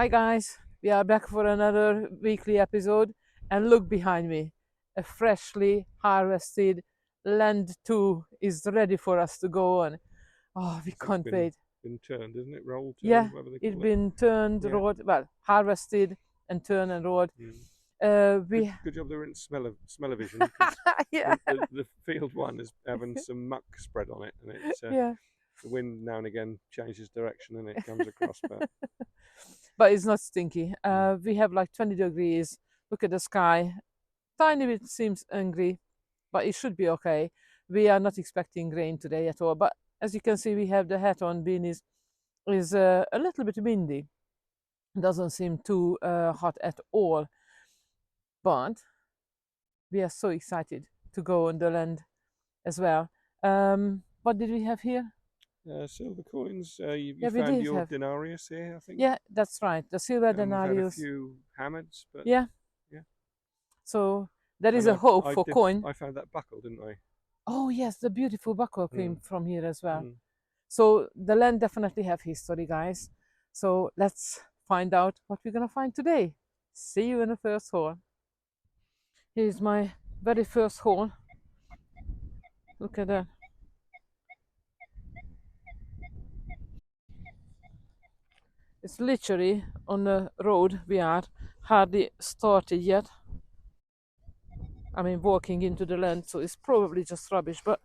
Hi guys, we are back for another weekly episode, and look behind me. A freshly harvested land 2 is ready for us to go on. Oh, we can't wait. Been turned, isn't it? Rolled, Yeah, turned, whatever they it's call it. been turned, Yeah. rolled, well, harvested and turned and rolled. Good job they were in smell-o-vision. Yeah, The field one is having some muck spread on it, and it's yeah, the wind now and again changes direction and it comes across. but it's not stinky. Mm. We have like 20 degrees. Look at the sky. Tiny bit seems angry, but it should be okay. We are not expecting rain today at all. But as you can see, we have the hat on. Bean is a little bit windy. Doesn't seem too hot at all. But we are so excited to go on the land as well. What did we have here? Silver coins. You Yeah, we found did your have. denarius here, I think. Yeah, that's right. The silver We've had a denarius. few hammers, but Yeah. yeah. So there is And a hope for coin. I found that buckle, didn't I? Oh yes, the beautiful buckle came Mm. from here as well. Mm. So the land definitely have history, guys. So let's find out what we're gonna find today. See you in the first hole. Here's my very first hole. Look at that. It's literally on the road we are, hardly started yet. I mean, walking into the land, so it's probably just rubbish. But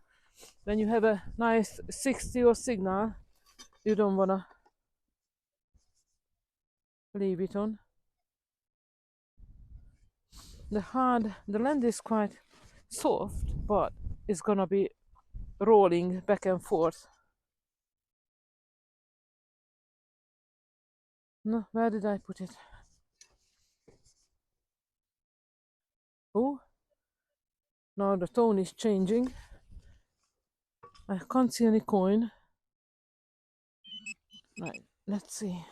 when you have a nice 60 or signal, you don't wanna leave it on. The land is quite soft, but it's gonna be rolling back and forth. No, where did I put it? Oh, now the tone is changing. I can't see any coin. Right, let's see.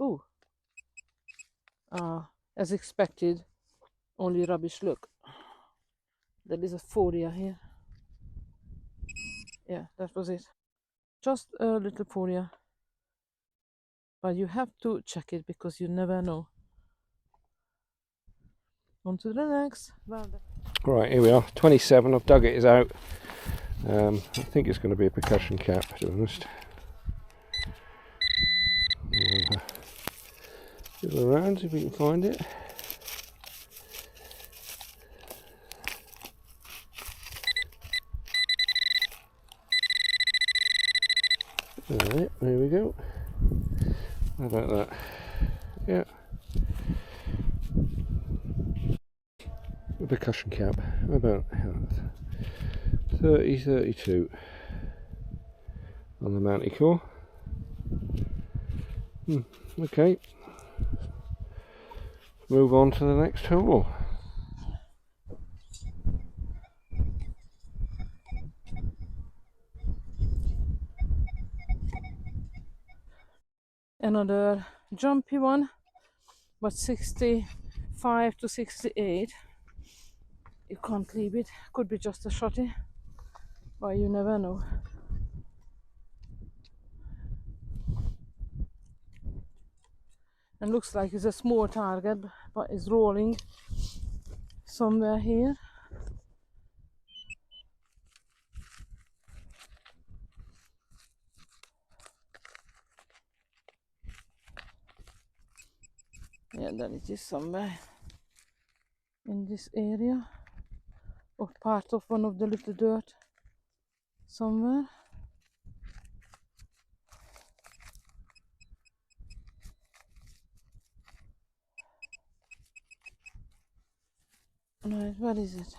Oh, as expected, only rubbish. Look, there is a folia here. Yeah, that was it. Just a little folia. But you have to check it because you never know. On to the next. Right, here we are. 27. I've dug it is out. I think it's going to be a percussion cap, to be honest. Go around, see if we can find it. Alright, there we go. How about that? Yeah. A percussion cap. How about 30-32 on the Manticore. Okay. Move on to the next hole. Another jumpy one, but 65 to 68. You can't leave it. Could be just a shotty, but you never know. And looks like it's a small target, but it's rolling somewhere here. Yeah, then it is somewhere in this area, or part of one of the little dirt somewhere. Right, what is it?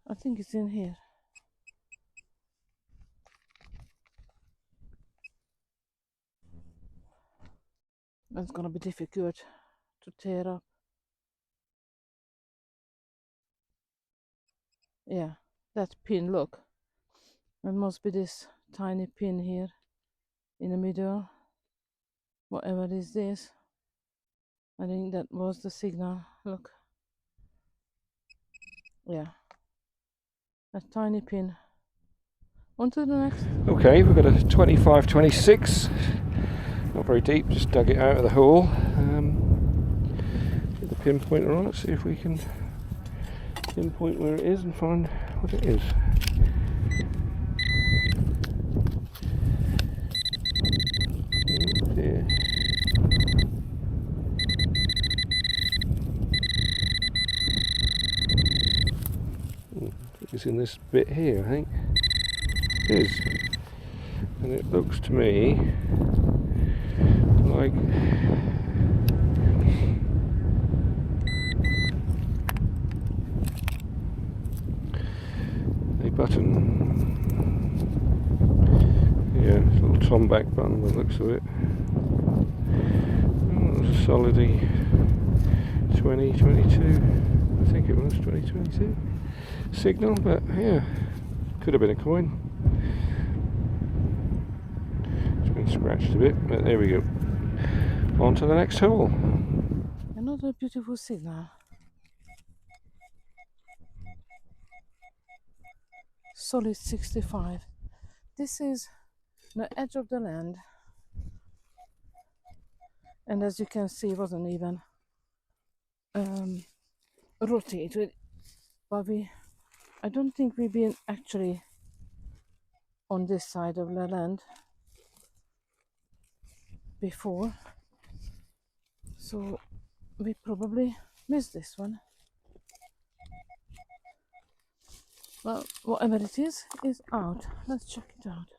I think it's in here. That's gonna be difficult to tear up. Yeah, that pin, look. It must be this tiny pin here in the middle. whatever is this. I think that was the signal. Look. Yeah. A tiny pin. On to the next. Okay, we've got a 25-26. Not very deep, just dug it out of the hole. Get the pinpointer on it, see if we can pinpoint where it is and find what it is. Oh dear. It's in this bit here, I think. It is. And it looks to me like a button. Yeah, it's a little Tomback button by the looks of it. Oh, it's a solidly 2022. I think it was 2022 signal, but yeah, could have been a coin. It's been scratched a bit, but there we go. On to the next hole. Another beautiful signal. Solid 65. This is the edge of the land, and as you can see, it wasn't even rotated, but I don't think we've been actually on this side of the land before, so we probably missed this one. Well, whatever it is out. Let's check it out.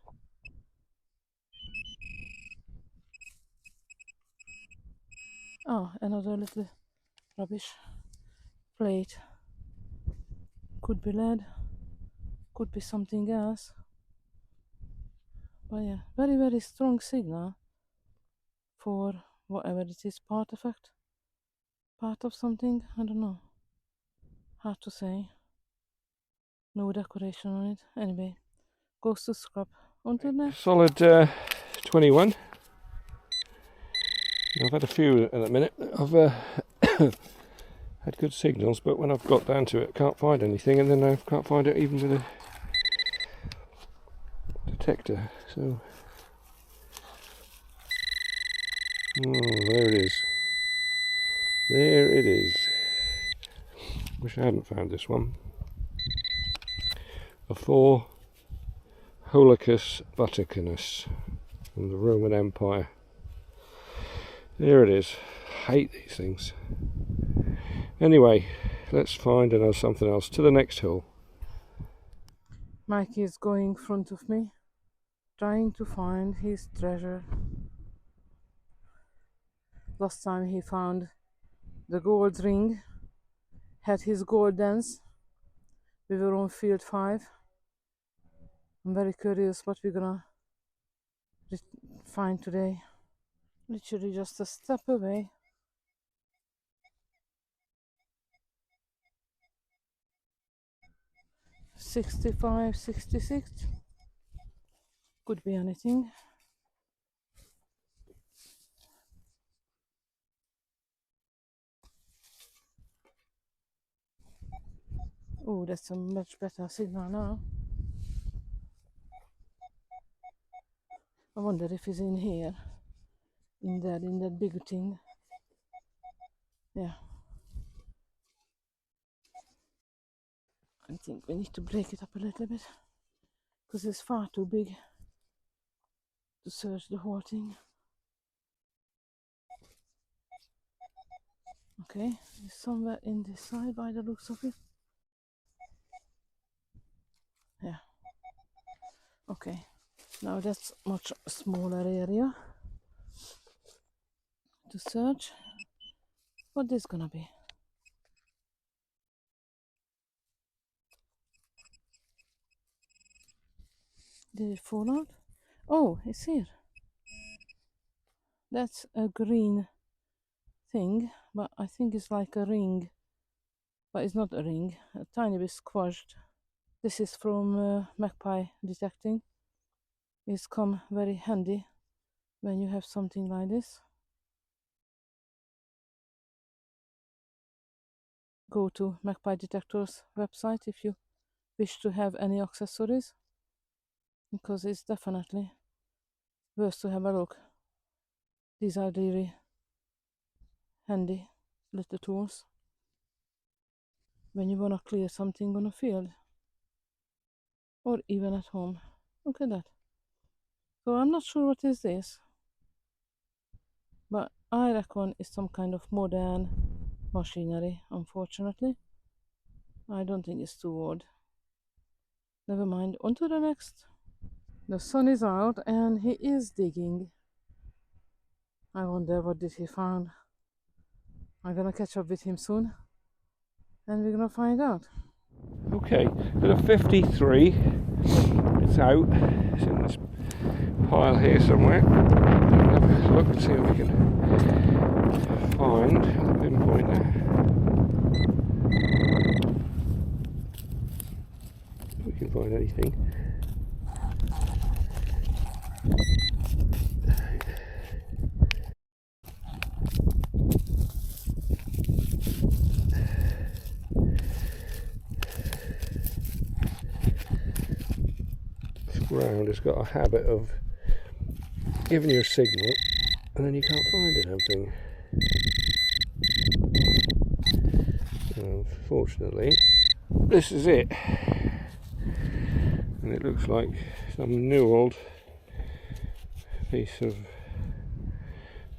Oh, another little rubbish plate. Could be lead, could be something else. But yeah, very, very strong signal for whatever it is, part effect, part of something, I don't know. Hard to say. No decoration on it. Anyway, goes to scrap. On to the next. Solid 21. I've had a few at the minute. I've had good signals, but when I've got down to it, I can't find anything, and then I can't find it even with a detector. So, there it is. There it is. Wish I hadn't found this one. A 4 Holicus Vaticanus from the Roman Empire. There it is. Hate these things. Anyway, let's find something else. To the next hole. Mikey is going in front of me, trying to find his treasure. Last time he found the gold ring, had his gold dance. We were on field 5. I'm very curious what we're gonna find today. Literally just a step away. $65, $66. Could be anything. Oh, that's a much better signal now. I wonder if he's in here. In that big thing. Yeah. I think we need to break it up a little bit, because it's far too big to search the whole thing. Okay, it's somewhere in this side by the looks of it. Yeah. Okay, now that's much smaller area to search. What is gonna be? Did it fall out? Oh, it's here. That's a green thing, but I think it's like a ring. But it's not a ring, a tiny bit squashed. This is from Magpie Detecting. It's come very handy when you have something like this. go to Magpie Detector's website if you wish to have any accessories, because it's definitely worth to have a look. These are really handy little tools when you want to clear something on a field or even at home. Look at that. So I'm not sure what is this, but I reckon it's some kind of modern machinery, unfortunately. I don't think it's too old. Never mind, on to the next. The sun is out and he is digging. I wonder what did he found. I'm gonna catch up with him soon and we're gonna find out. Okay, got a 53. It's out. It's in this pile here somewhere. Have a look and see if we can find the pinpointer. If we can find anything. This ground has got a habit of giving you a signal and then you can't find it, anything. Unfortunately, this is it. And it looks like some new old piece of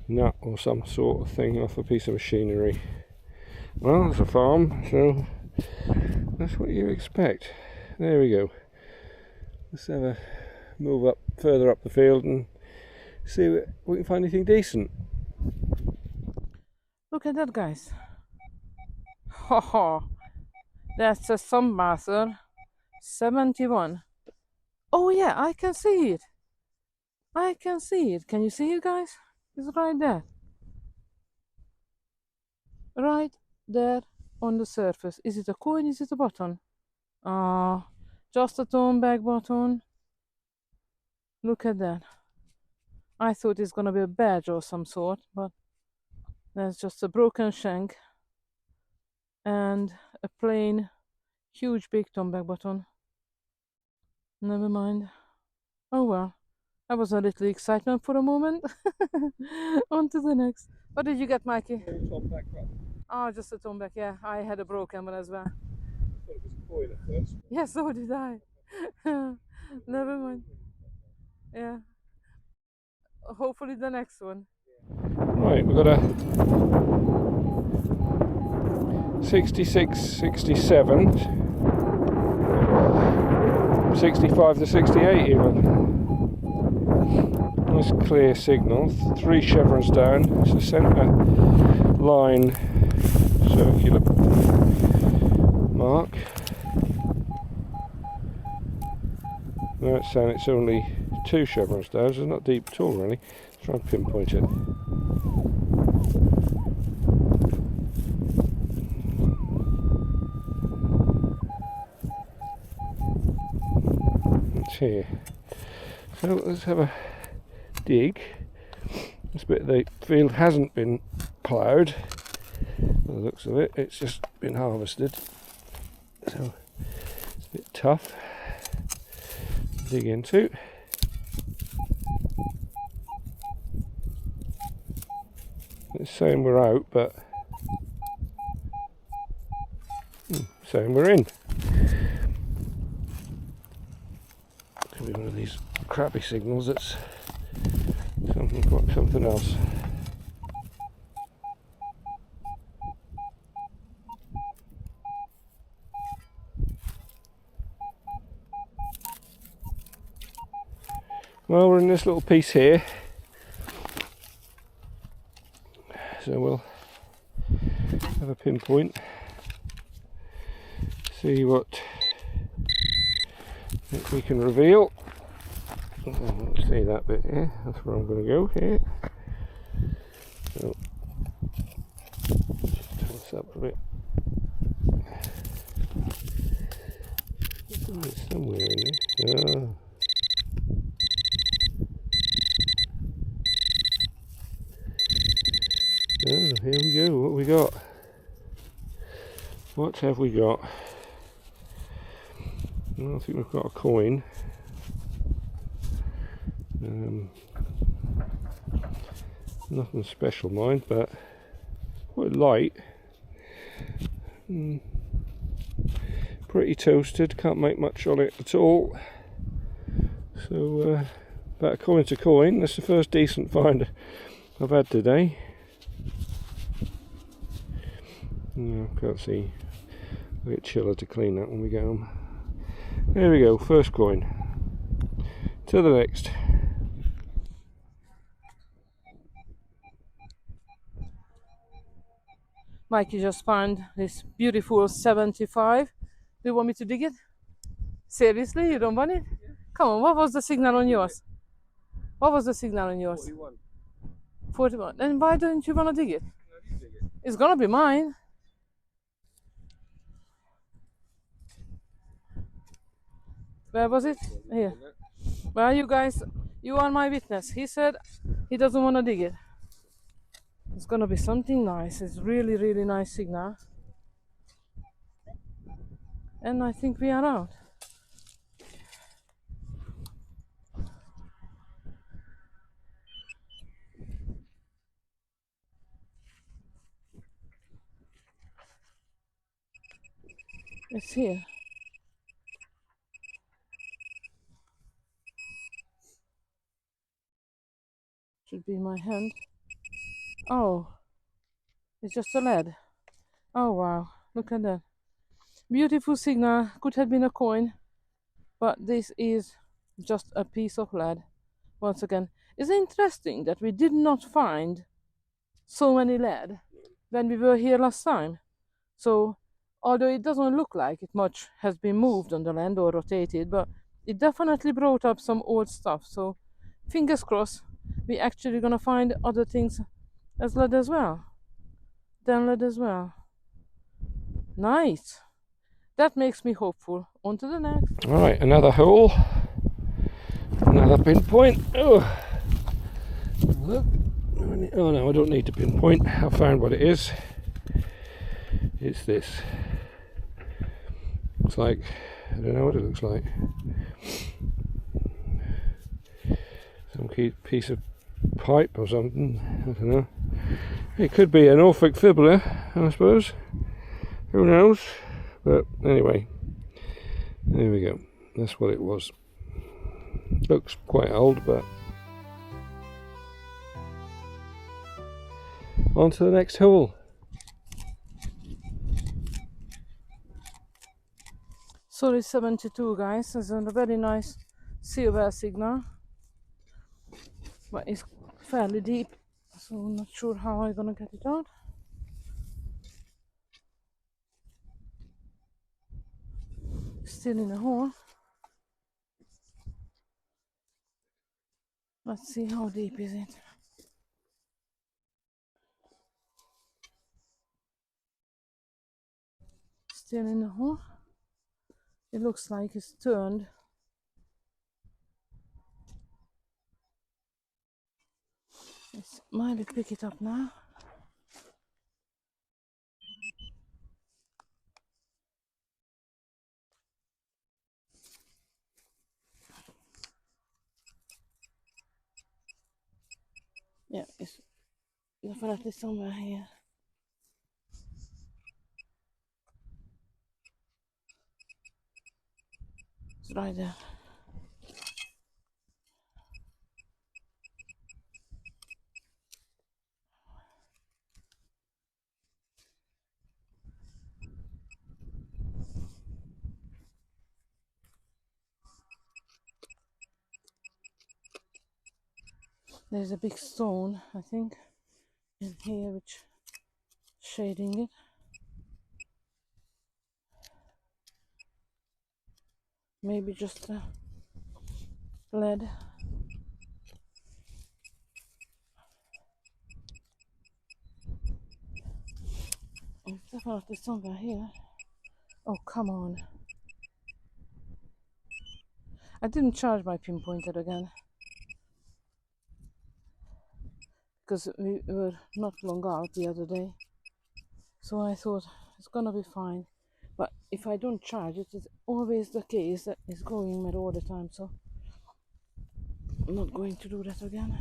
nut or some sort of thing off a piece of machinery. Well, it's a farm, so that's what you expect. There we go. Let's have a move up further up the field and see if we can find anything decent. Look at that, guys. Ha ha. That's a Tomback 71. Oh yeah, I can see it. I can see it. Can you see it, guys? It's right there. Right there on the surface. Is it a coin? Is it a button? Ah, just a Tomback button. Look at that. I thought it's gonna be a badge or some sort, but that's just a broken shank and a plain, huge big Tomback button. Never mind. Oh well. That was a little excitement for a moment. On to the next. What did you get, Mikey? Oh, just a Tomback, yeah. I had a broken one as well. I thought it was a coin at first. Yeah, so did I. Never mind. Yeah. Hopefully the next one. Right, we've got a 66, 67, 65 to 68 even. Nice clear signal, 3 chevrons down. It's a centre line circular mark. No, it's saying it's only 2 chevrons down, so it's not deep at all really. Let's try and pinpoint it. It's here. So let's have a dig. This bit of the field hasn't been ploughed, by the looks of it, it's just been harvested. So it's a bit tough to dig into. It's saying we're out, but saying we're in. Could be one of these crappy signals that's something else. Well, we're in this little piece here, so we'll have a pinpoint, see what we can reveal. Let's see that bit here, that's where I'm going to go here. So, turn this up a bit. Oh, it's somewhere in there. Oh. Oh, here we go, what we got? what have we got? Well, I think we've got a coin. Nothing special, mind, but quite light. Pretty toasted, can't make much on it at all. So, about a coin to coin. That's the first decent find I've had today. No, can't see. A bit chiller to clean that when we get home. There we go, first coin. To the next. Mikey just found this beautiful 75. Do you want me to dig it? Seriously, you don't want it? Come on, what was the signal on yours? What was the signal on yours? 41. 41. Then why don't you want to dig it? It's gonna be mine. Where was it? Here. Well, you guys, you are my witness. He said he doesn't want to dig it. It's gonna be something nice. It's really, really nice signal. And I think we are out. It's here. Should be in my hand. Oh, it's just a lead. Oh wow, look at that. Beautiful signal. Could have been a coin, but this is just a piece of lead. Once again, it's interesting that we did not find so many lead when we were here last time. So, although it doesn't look like it much has been moved on the land or rotated, but it definitely brought up some old stuff. So, fingers crossed, we actually gonna find other things as lead as well. Then lead as well. Nice. That makes me hopeful. On to the next. Alright, another hole. Another pinpoint. Oh. Look. Oh no, I don't need to pinpoint. I found what it is. It's this. Looks like, I don't know what it looks like. Some piece of pipe or something. I don't know. It could be an Norfolk fibbler, I suppose. Who knows? But anyway, there we go. That's what it was. Looks quite old, but on to the next hole. Sorry, 72 guys. It's a very nice silver signal, but it's fairly deep, so I'm not sure how I'm gonna get it out. Still in the hole. Let's see how deep is it. Still in the hole. It looks like it's turned. Let's maybe pick it up now. Yeah, it's definitely somewhere here. It's right there. There's a big stone, I think, in here which shading it. Maybe just a lead. It's definitely somewhere here. Oh, come on. I didn't charge my pinpointer again, because we were not long out the other day. So I thought it's gonna be fine. But if I don't charge it, it's always the case that it's going mad all the time, so I'm not going to do that again.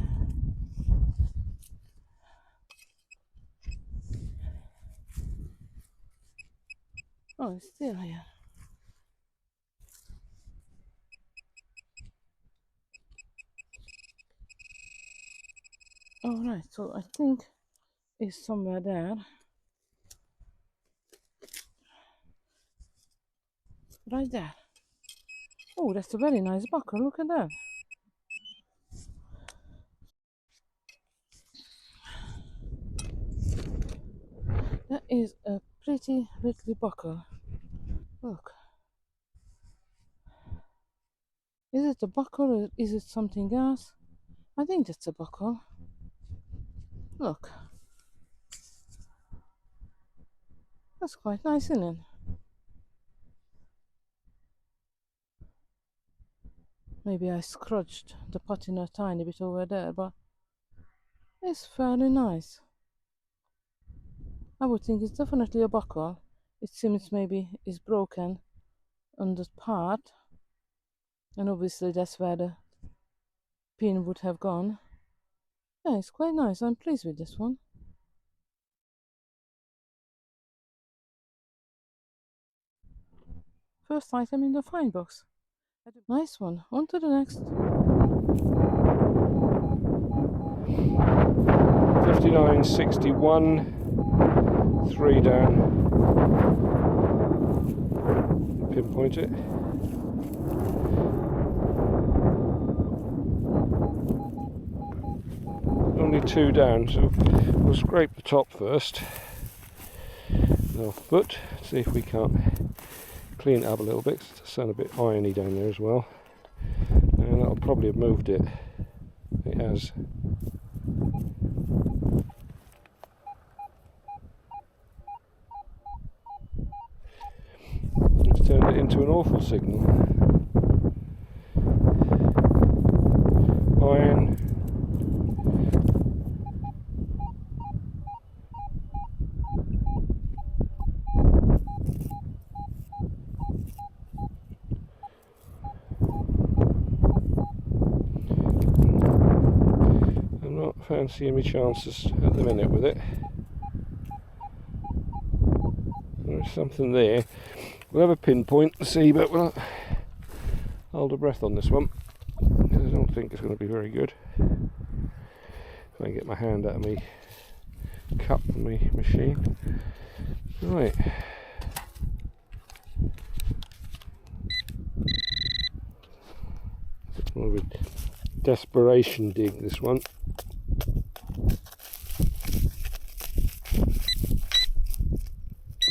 Oh, it's still here. All right, so I think it's somewhere there. Right there. Oh, that's a very nice buckle. Look at that. That is a pretty little buckle. Look. Is it a buckle or is it something else? I think that's a buckle. Look. That's quite nice, isn't it? Maybe I scratched the patina a tiny bit over there, but it's fairly nice. I would think it's definitely a buckle. It seems maybe it's broken on the part, and obviously that's where the pin would have gone. Yeah, it's quite nice. I'm pleased with this one. First item in the find box. Nice one. On to the next. 59.61, 3 down. Pinpoint it. Only 2 down, so we'll scrape the top first. Off foot, see if we can't clean it up a little bit. It's sound a bit irony down there as well. And that'll probably have moved it. It has. It's turned it into an awful signal. Iron. I'm not fancying my chances at the minute with it. There's something there. We'll have a pinpoint to see, but we'll hold our breath on this one. I don't think it's going to be very good. If I can get my hand out of my cup and my machine. Right. More of a desperation dig, this one.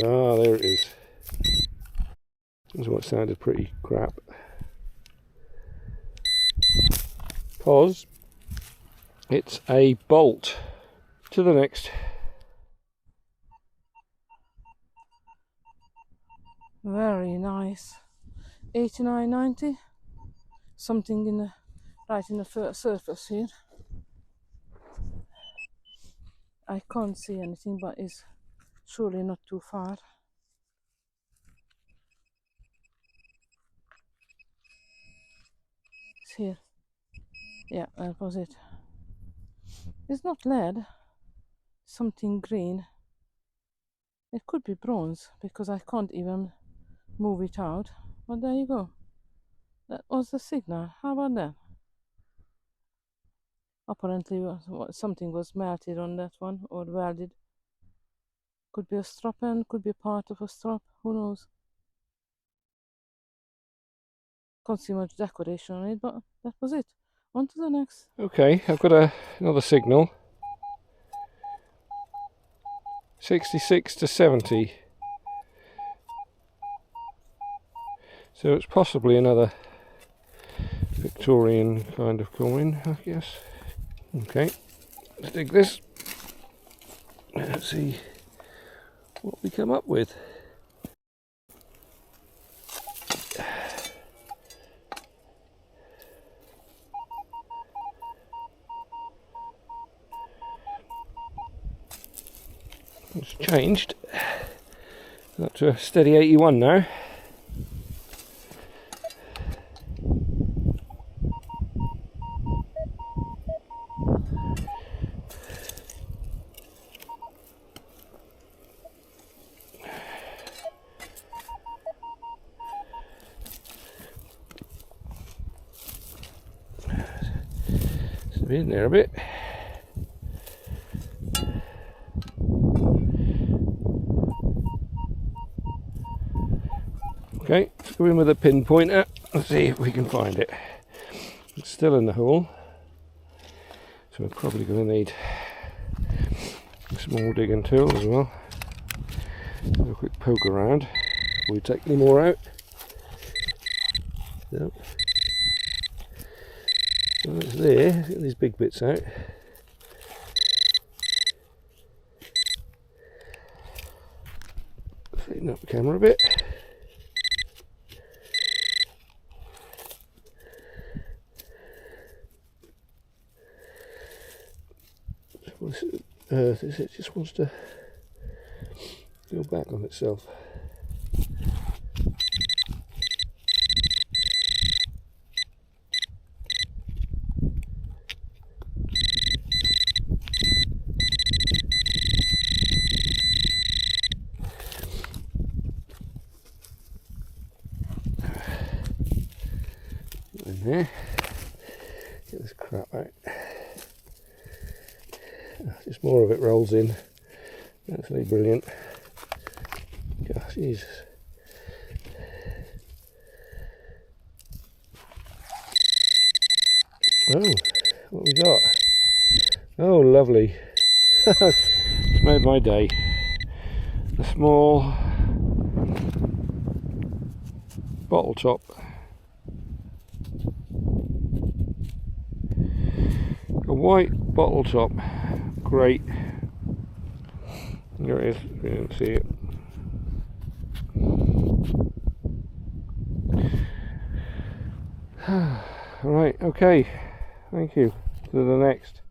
Ah, there it is. That's what sounded pretty crap. Because it's a bolt. To the next. Very nice. 89.90. Something in the right in the surface here. I can't see anything, but it's surely not too far. It's here. Yeah, that was it. It's not lead. Something green. It could be bronze because I can't even move it out. But there you go. That was the signal. How about that? Apparently something was melted on that one or welded. Could be a strap end, could be part of a strap, who knows. Can't see much decoration on it, but that was it. On to the next. Okay, I've got another signal. 66 to 70. So it's possibly another Victorian kind of coin, I guess. Okay, let's dig this. Let's see what we come up with. It's changed. Up to a steady 81 now. So in there a bit. Okay, let's go in with a pinpointer and see if we can find it. It's still in the hole, so we're probably going to need a small digging tool as well. Have a quick poke around before we take any more out. Yep. Well, it's there. Get these big bits out. Straighten up the camera a bit. What's earth is it? Just wants to go back on itself. In there. Get this crap out. Just more of it rolls in. Absolutely brilliant. Gosh, Jesus. Oh, what we got? Oh, lovely. It's made my day. A small bottle top. A white bottle top. Great. There it is, if you didn't see it. Alright, okay. Thank you. To the next.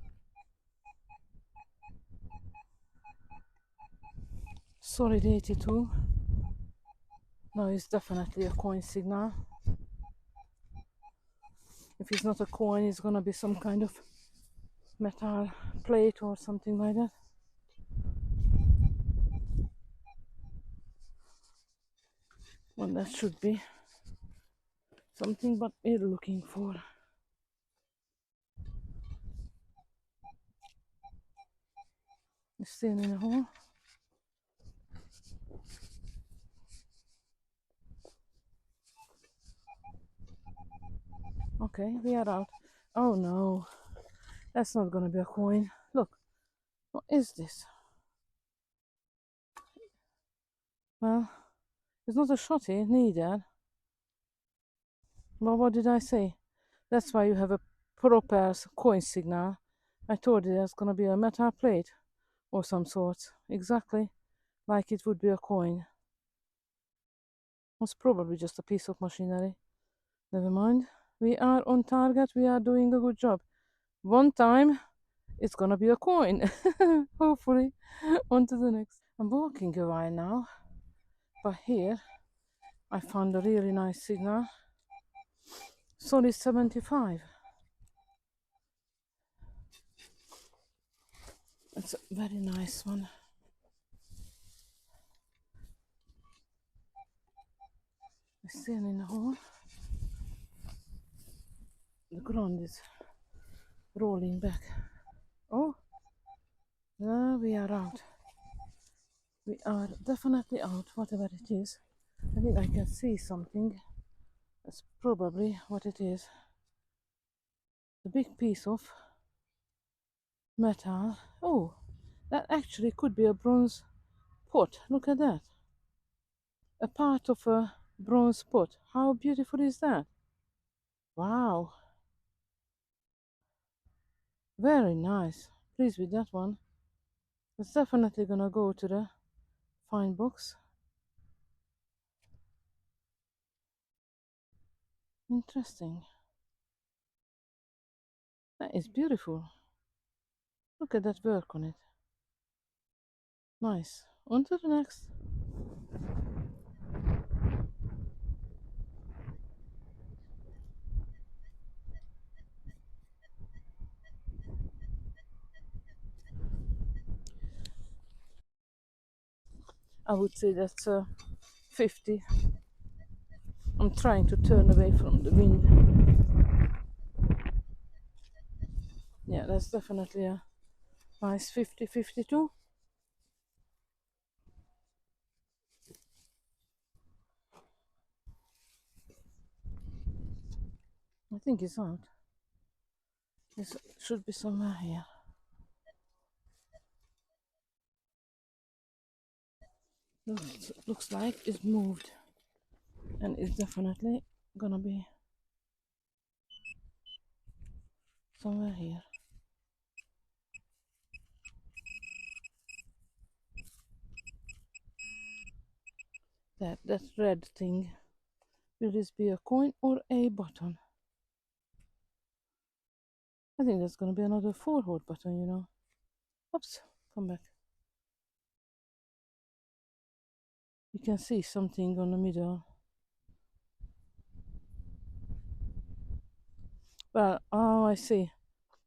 Solid 82. No, it's definitely a coin signal. If it's not a coin, it's gonna be some kind of metal plate or something like that. Well, that should be something what we're looking for. It's still in a hole. Okay, we are out. Oh no, that's not gonna be a coin. Look, what is this? Well, it's not a shotty neither. But what did I say? That's why you have a proper coin signal. I told you there's gonna be a metal plate or some sort. Exactly like it would be a coin. It's probably just a piece of machinery. Never mind. We are on target. We are doing a good job. One time, it's gonna be a coin. Hopefully. On to the next. I'm walking a while now. But here, I found a really nice signal. Solid 75. It's a very nice one. It's still in the hole. The ground is rolling back. Oh, there we are out. We are definitely out, whatever it is. I think I can see something. That's probably what it is. The big piece of metal. Oh, that actually could be a bronze pot. Look at that. A part of a bronze pot. How beautiful is that? Wow. Very nice. Pleased with that one. It's definitely gonna go to the fine box. Interesting. That is beautiful. Look at that work on it. Nice. On to the next. I would say that's 50. I'm trying to turn away from the wind. Yeah, that's definitely a nice 50, 52. I think it's out. This should be somewhere here. Looks like it's moved, and it's definitely gonna be somewhere here. That red thing. Will this be a coin or a button? I think that's gonna be another forward button, you know. Oops, come back. You can see something on the middle. Well, oh, I see.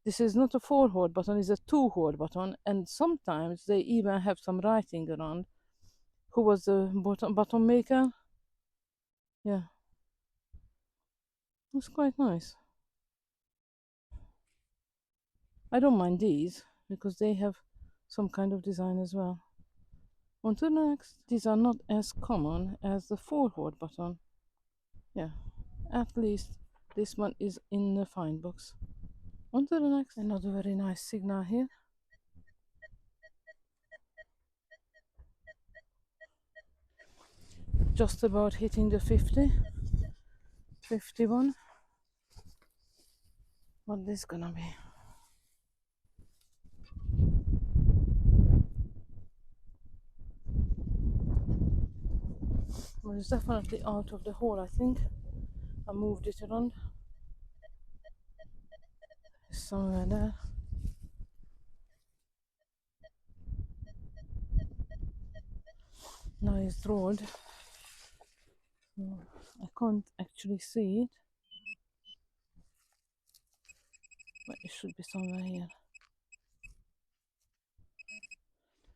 This is not a forward button, it's a two-hole button, and sometimes they even have some writing around. Who was the button maker? Yeah, it's quite nice. I don't mind these because they have some kind of design as well. On to the next. These are not as common as the forward button. Yeah, at least this one is in the find box. On to the next. Another very nice signal here. Just about hitting the 50. 51. What this gonna be? Well, it's definitely out of the hole, I think. I moved it around. It's somewhere there. Now it's rolled. So I can't actually see it. But it should be somewhere here.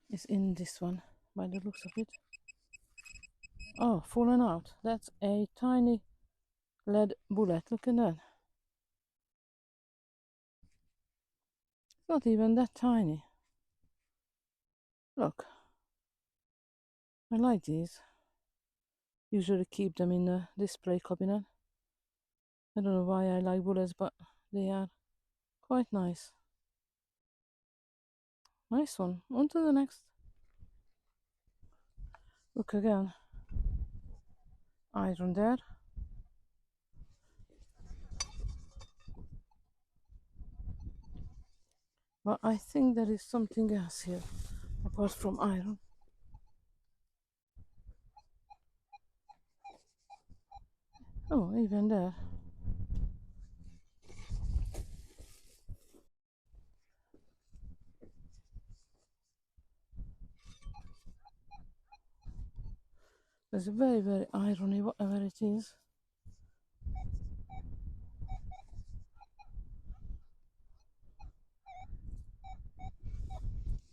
It's in this one, by the looks of it. Oh, fallen out. That's a tiny lead bullet. Look at that. It's not even that tiny. Look. I like these. Usually keep them in the display cabinet. I don't know why I like bullets, but they are quite nice. Nice one. On to the next. Look again. Iron there. But I think there is something else here apart from iron. Oh, even there. There's a very, very irony, whatever it is.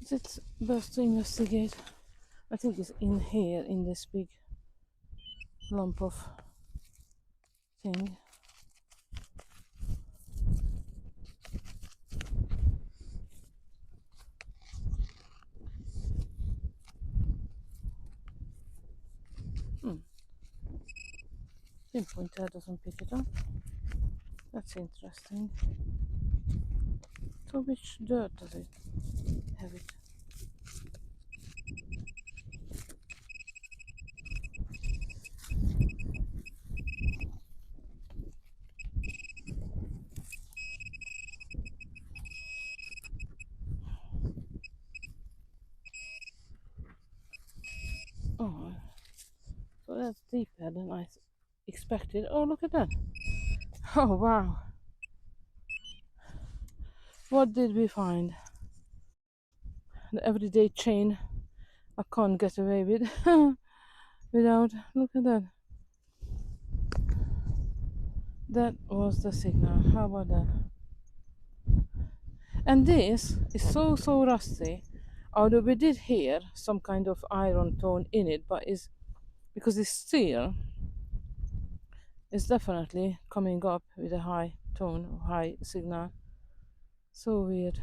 Is it best to investigate? I think it's in here, in this big lump of thing. Pinpointer doesn't pick it up. That's interesting. So which dirt does it have it? Oh, so that's deeper than I expected. Oh, look at that. Oh, wow. What did we find? The everyday chain I can't get away with without. Look at that. That was the signal. How about that? And this is so rusty. Although we did hear some kind of iron tone in it, but it's because it's steel, it's definitely coming up with a high tone, high signal. So weird.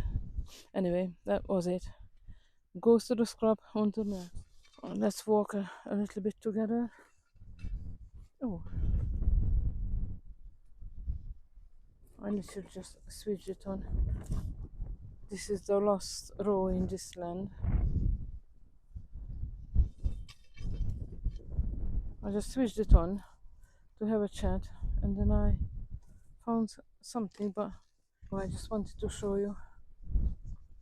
Anyway, that was it. Goes to the scrub onto the. Let's walk a little bit together. Oh, I need to just switch it on. This is the last row in this land. I just switched it on to have a chat, and then I found something, but I just wanted to show you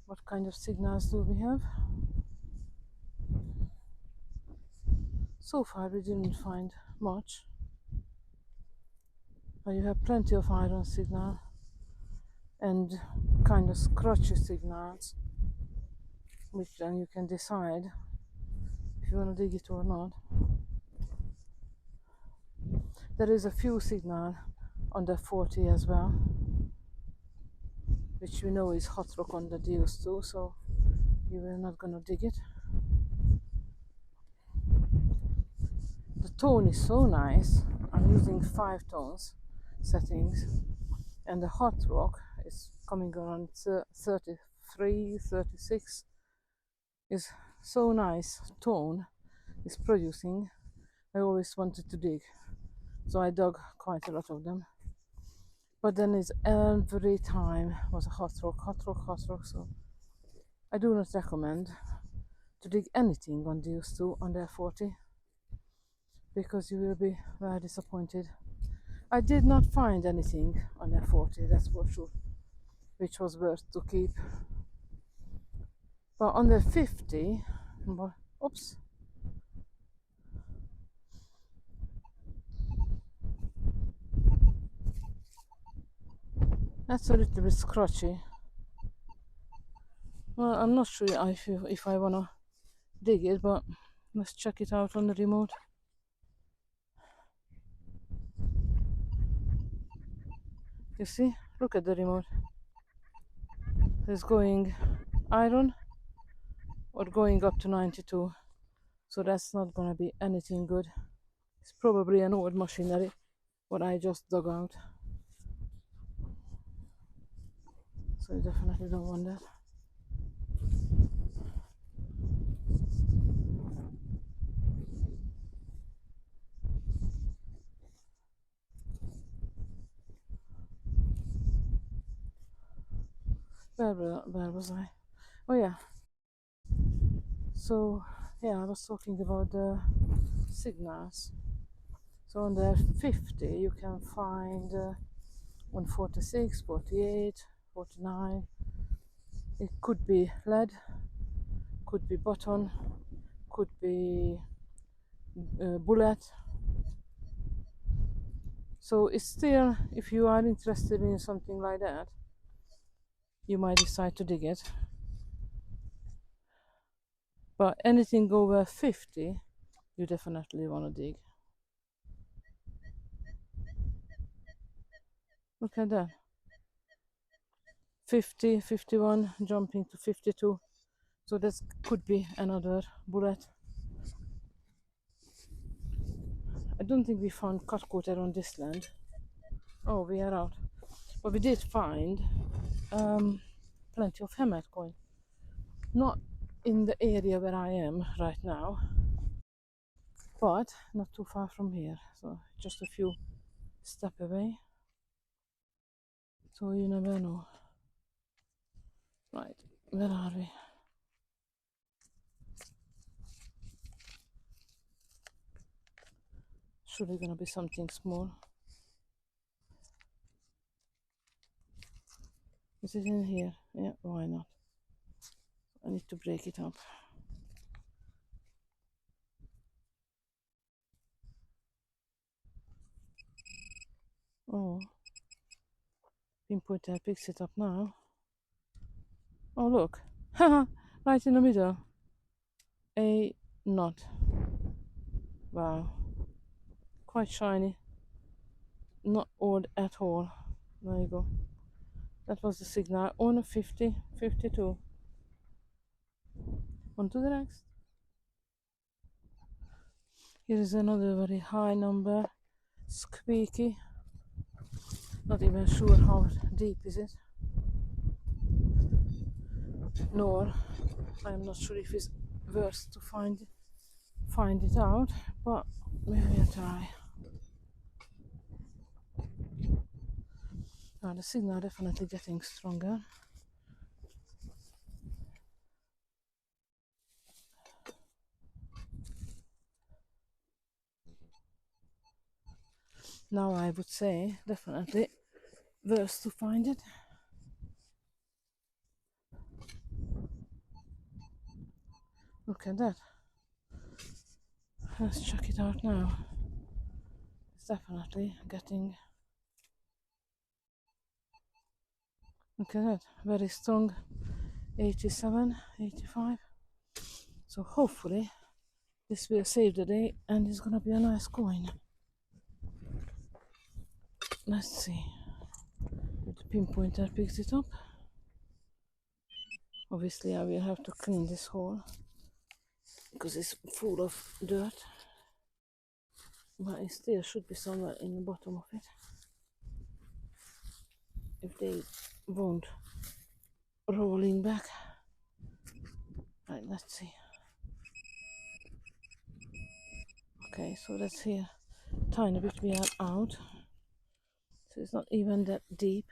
what kind of signals do we have. So far we didn't find much, but you have plenty of iron signal and kind of scratchy signals, which then you can decide if you want to dig it or not. There is a few signal on the 40 as well, which we know is hot rock on the Deus too, so you are not gonna dig it. The tone is so nice. I'm using 5 tones settings, and the hot rock is coming around 33, 36. Is so nice tone is producing. I always wanted to dig, so I dug quite a lot of them. But then it's every time was a hot rock, hot rock, hot rock. So I do not recommend to dig anything on Deus 2 on their 40, because you will be very disappointed. I did not find anything on their 40, that's for sure, which was worth to keep. But on the 50, oops, that's a little bit scratchy. Well, I'm not sure if I wanna dig it, but let's check it out on the remote. You see, look at the remote. It's going iron or going up to 92, so that's not gonna be anything good. It's probably an old machinery what I just dug out, so you definitely don't want that. Where was I? Oh yeah. So yeah, I was talking about the signals. So on the 50 you can find 146, 48, 49. It could be lead, could be button, could be bullet. So it's still, if you are interested in something like that, you might decide to dig it. But anything over 50, you definitely want to dig. Look at that. 50, 51, jumping to 52. So that could be another bullet. I don't think we found cut quarter on this land. Oh, we are out. But we did find plenty of hammer coin. Not in the area where I am right now, but not too far from here. So just a few steps away. So you never know. Right, where are we? Surely gonna be something small. Is it in here? Yeah, why not? I need to break it up. Oh, pinpointer picks it up now. Oh, look. Right in the middle. A knot. Wow. Quite shiny. Not old at all. There you go. That was the signal on 50, 52. On to the next. Here is another very high number. Squeaky. Not even sure how deep is it. Nor I'm not sure if it's worth to find it out, but maybe I'll try. The signal definitely getting stronger. Now I would say definitely worth to find it. Look at that. Let's check it out now. It's definitely getting. Look at that. Very strong. 87, 85. So hopefully this will save the day and it's gonna be a nice coin. Let's see. The pinpointer picks it up. Obviously I will have to clean this hole because it's full of dirt. But it still should be somewhere in the bottom of it. If they won't rolling back. Right, let's see. Okay, so that's here. Tiny bit we are out. So it's not even that deep.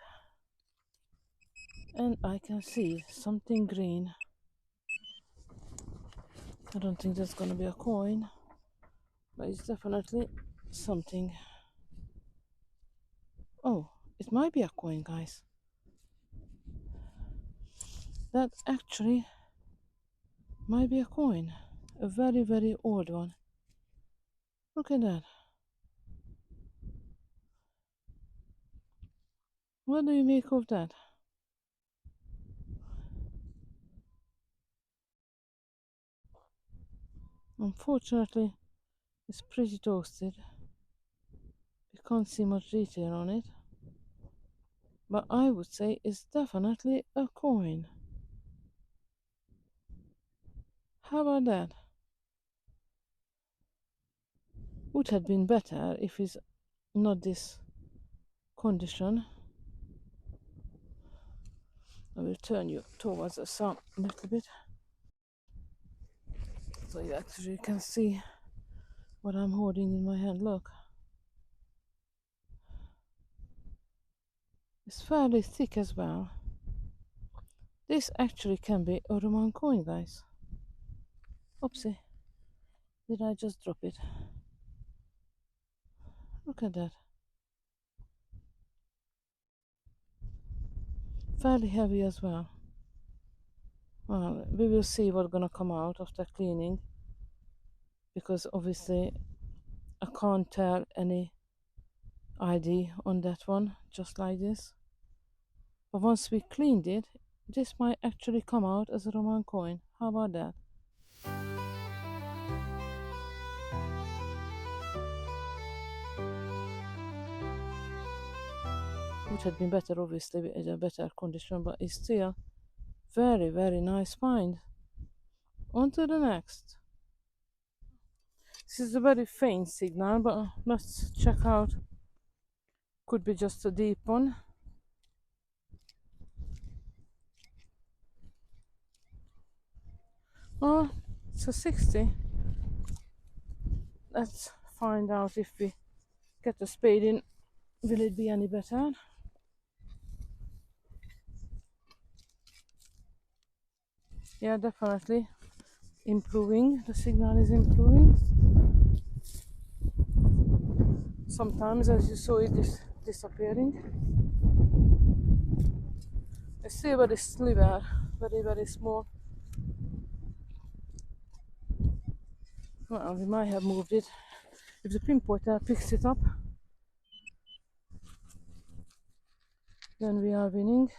And I can see something green. I don't think that's gonna be a coin, but it's definitely something. Oh, it might be a coin, guys. That actually might be a coin. A very, very old one. Look at that. What do you make of that? Unfortunately, it's pretty toasted. You can't see much detail on it. But I would say it's definitely a coin. How about that? Would have been better if it's not this condition. I will turn you towards the sun a little bit so you actually can see what I'm holding in my hand. Look, it's fairly thick as well. This actually can be a Roman coin, guys. Oopsie, did I just drop it? Look at that. Fairly heavy as well. Well, we will see what's gonna come out after cleaning, because obviously I can't tell any ID on that one just like this. But once we cleaned it, this might actually come out as a Roman coin. How about that? Would have been better obviously with a better condition, but it's still very, very nice find. On to the next. This is a very faint signal, but let's check out. Could be just a deep one. Oh, it's a 60. Let's find out if we get the spade in. Will it be any better? Yeah, definitely improving. The signal is improving. Sometimes, as you saw, it is disappearing. I see very sliver, very, very small. Well, we might have moved it. If the pinpointer picks it up, then we are winning.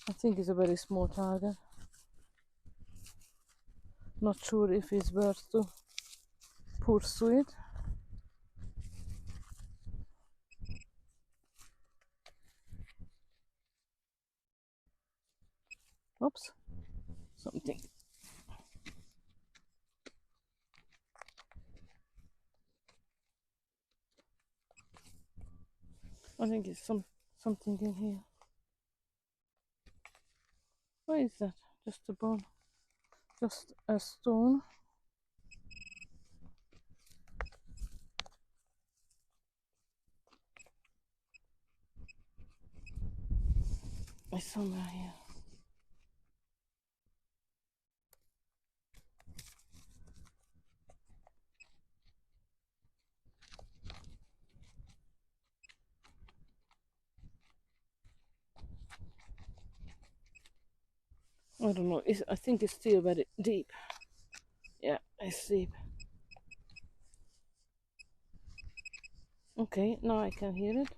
I think it's a very small target. Not sure if it's worth to pursue it. Oops, something. I think it's something in here. What is that? Just a bone. Just a stone. It's somewhere here. I don't know. I think it's still very deep. Yeah, it's deep. Okay, now I can hear it.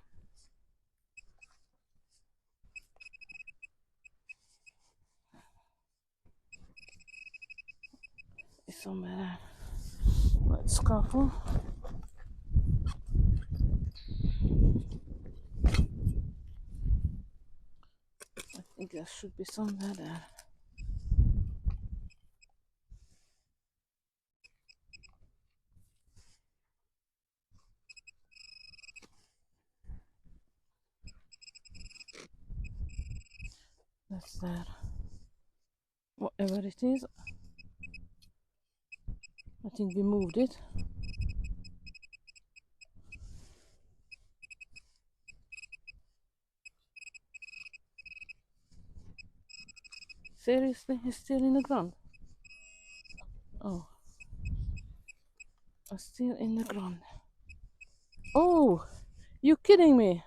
It's somewhere there. Let's careful. I think there should be somewhere there. That's there. Whatever it is, I think we moved it. Seriously, it's still in the ground. Oh, it's still in the ground. Oh, you kidding me?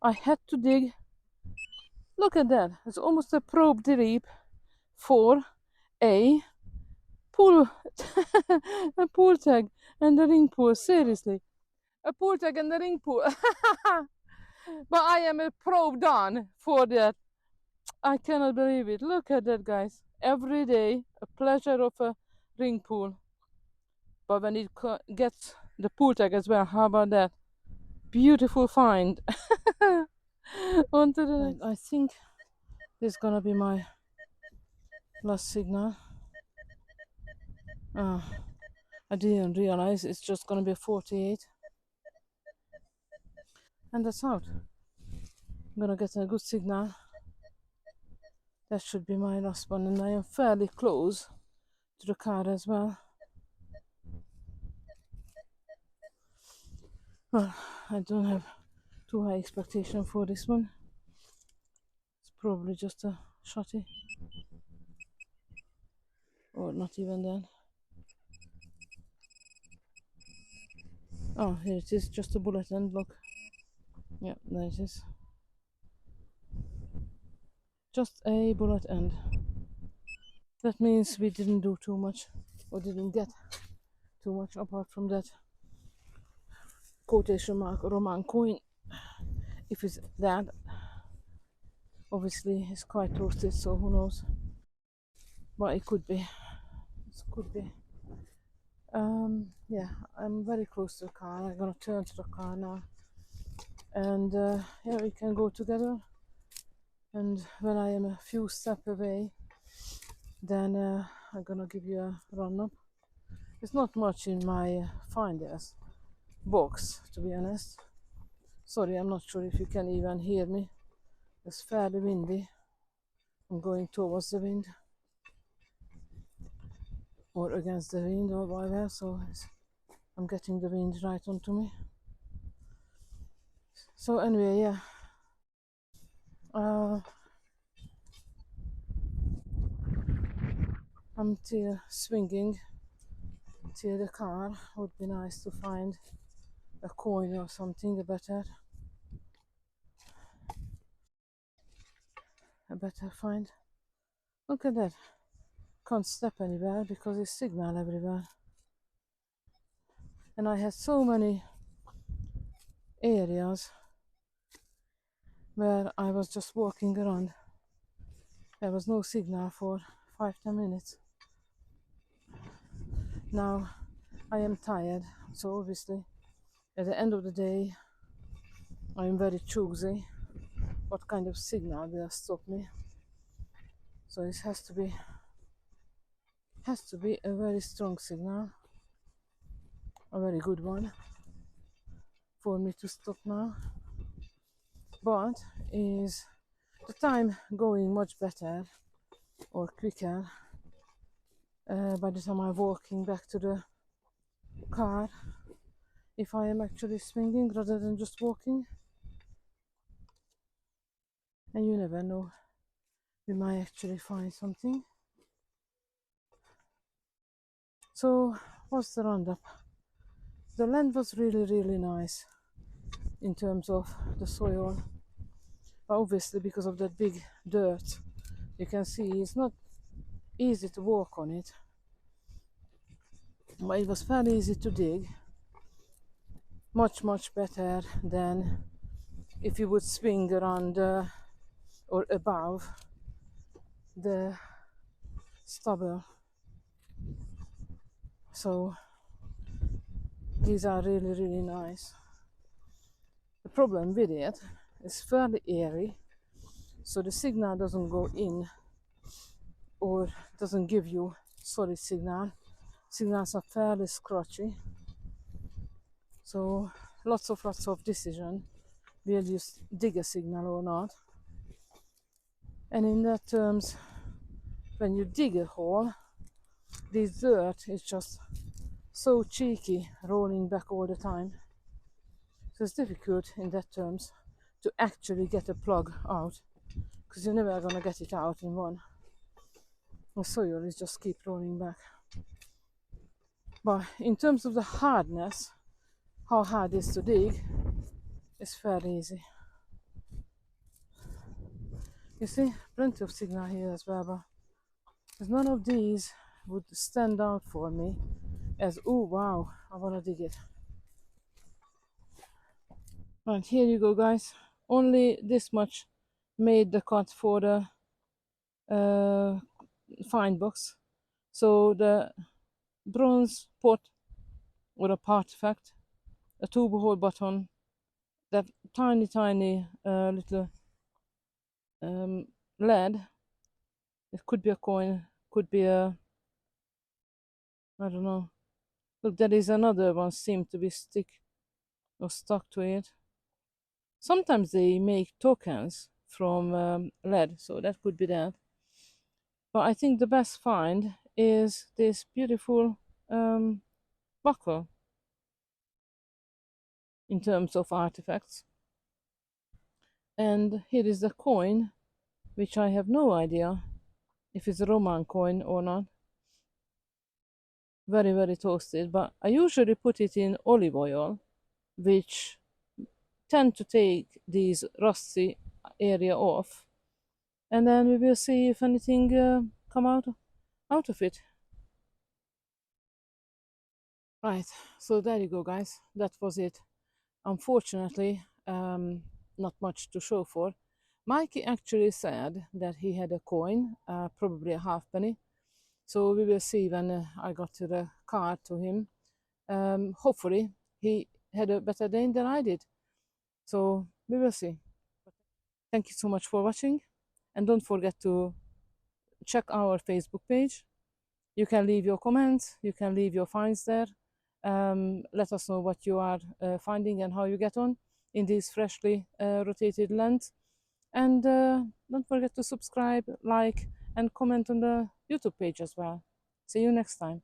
I had to dig. Look at that. It's almost a probe deep for a pool, a pool tag and a ring pool. Seriously, a pool tag and a ring pool. But I am a probe done for that. I cannot believe it. Look at that, guys. Every day, a pleasure of a ring pool. But when it gets the pool tag as well, how about that? Beautiful find. On to the next. I think this is gonna be my last signal. I didn't realize it's just gonna be a 48. And that's out. I'm gonna get a good signal. That should be my last one, and I am fairly close to the car as well. Well, I don't have too high expectation for this one. It's probably just a shotty. Or not even that. Oh, here it is, just a bullet end, look. Yeah, there it is. Just a bullet end. That means we didn't do too much, or didn't get too much apart from that quotation mark Roman coin. If it's that, obviously it's quite toasted, so who knows. But it could be. It could be. Yeah, I'm very close to the car. I'm gonna turn to the car now. And yeah, we can go together. And when I am a few steps away, then I'm gonna give you a run up. There's not much in my finders box, to be honest. Sorry, I'm not sure if you can even hear me. It's fairly windy. I'm going towards the wind or against the wind or whatever, so I'm getting the wind right onto me. So anyway, yeah. I'm still swinging to the car. Would be nice to find a coin or something, a better find. Look at that. Can't step anywhere because it's signal everywhere. And I had so many areas where I was just walking around. There was no signal for 5-10 minutes. Now I am tired, so obviously at the end of the day I am very choosy what kind of signal will stop me. So it has to be a very strong signal, a very good one for me to stop now. But is the time going much better or quicker by the time I'm walking back to the car, if I am actually swinging rather than just walking? And you never know, we might actually find something. So what's the roundup? The land was really nice in terms of the soil, but obviously because of that big dirt, you can see it's not easy to walk on it, but it was fairly easy to dig, much better than if you would swing around or above the stubble. So these are really nice. The problem with it is fairly airy, so the signal doesn't go in or doesn't give you solid signal. Signals are fairly scratchy, so lots of decision. Will you dig a signal or not? And in that terms, when you dig a hole, this dirt is just so cheeky, rolling back all the time. So it's difficult in that terms to actually get a plug out, because you're never gonna get it out in one. The soil is just keep rolling back. But in terms of the hardness, how hard it is to dig, it's fairly easy. You see, plenty of signal here as well, but none of these would stand out for me as, oh wow, I wanna dig it. Right, here you go guys. Only this much made the cut for the find box. So the bronze pot or a artifact, a tuber hole button, that tiny little lead. It could be a coin, could be a, I don't know. Look, there is another one seemed to be stuck to it. Sometimes they make tokens from lead, so that could be that. But I think the best find is this beautiful buckle in terms of artifacts. And here is the coin, which I have no idea if it's a Roman coin or not. Very toasted, but I usually put it in olive oil, which tend to take these rusty area off, and then we will see if anything come out of it. Right, so there you go guys, that was it. Unfortunately, not much to show for. Mikey actually said that he had a coin, probably a halfpenny, so we will see when I got to the car to him. Hopefully he had a better day than I did, so we will see. Thank you so much for watching, and don't forget to check our Facebook page. You can leave your comments, you can leave your finds there. Let us know what you are finding and how you get on in these freshly rotated lands. And don't forget to subscribe, like, and comment on the YouTube page as well. See you next time.